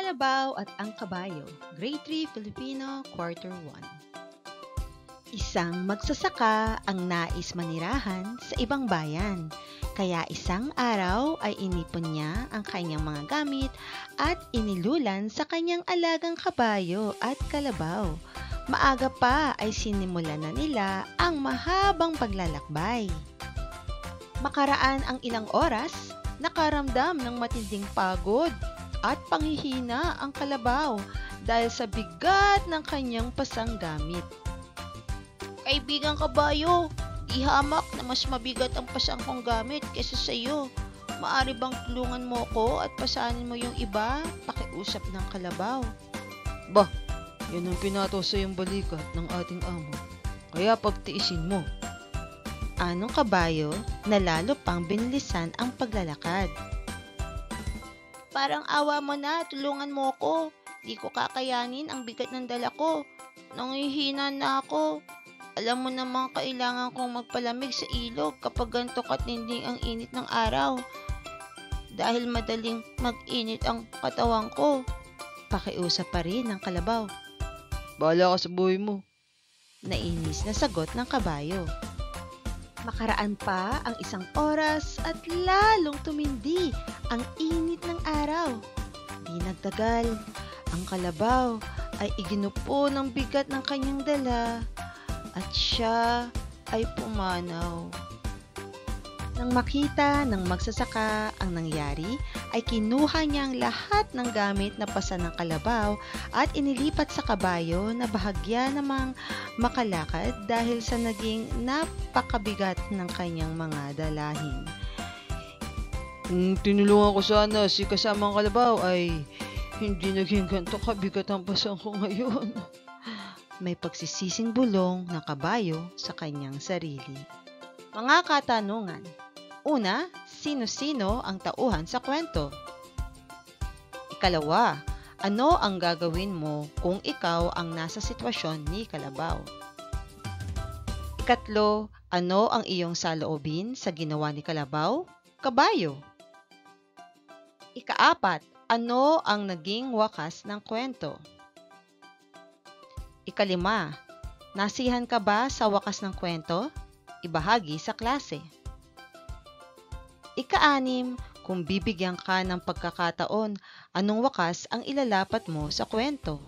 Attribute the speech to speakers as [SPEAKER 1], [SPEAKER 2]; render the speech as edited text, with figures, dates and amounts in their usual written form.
[SPEAKER 1] Kalabaw at ang Kabayo, Grade 3 Filipino, Quarter 1. Isang magsasaka ang nais manirahan sa ibang bayan, kaya isang araw ay inipon niya ang kanyang mga gamit at inilulan sa kanyang alagang kabayo at kalabaw. Maaga pa ay sinimulan na nila ang mahabang paglalakbay. Makaraan ang ilang oras, nakaramdam ng matinding pagod at panghihina ang kalabaw dahil sa bigat ng kanyang pasang gamit. Kaibigang kabayo, ihamak na mas mabigat ang pasang kong gamit kaysa sa iyo. Maaari bang tulungan mo ko at pasanin mo yung iba? Pakiusap ng kalabaw.
[SPEAKER 2] Bah, yan ang pinatos sa iyong balikat ng ating amo. Kaya pagtiisin mo.
[SPEAKER 1] Anong kabayo na lalo pang binilisan ang paglalakad. Parang awa mo na, tulungan mo ko. Di ko kakayanin ang bigat ng dala ko. Nangihina na ako. Alam mo namang kailangan kong magpalamig sa ilog kapag ganito katinding ang init ng araw. Dahil madaling mag-init ang katawan ko. Pakiusap pa rin ng kalabaw.
[SPEAKER 2] Bahala ka sa buhay mo.
[SPEAKER 1] Nainis na sagot ng kabayo. Makaraan pa ang isang oras at lalong tumindi ang init ng araw. Di nagtagal, ang kalabaw ay iginupo ng bigat ng kanyang dala at siya ay pumanaw. Nang makita ng magsasaka ang nangyari, ay kinuha niya ang lahat ng gamit na pasa ng kalabaw at inilipat sa kabayo na bahagya namang makalakad dahil sa naging napakabigat ng kanyang mga dalahin.
[SPEAKER 2] Kung tinulungan ko sana si kasamang kalabaw ay hindi naging ganito kabigat ang pasang ko ngayon.
[SPEAKER 1] May pagsisising bulong ng kabayo sa kanyang sarili. Mga katanungan. Una, sino-sino ang tauhan sa kwento? Ikalawa, ano ang gagawin mo kung ikaw ang nasa sitwasyon ni kalabaw? Ikatlo, ano ang iyong saloobin sa ginawa ni kalabaw? Kabayo. Ikaapat, ano ang naging wakas ng kwento? Ikalima, nasiyahan ka ba sa wakas ng kwento? Ibahagi sa klase. Ikaanim, kung bibigyan ka ng pagkakataon, anong wakas ang ilalapat mo sa kwento?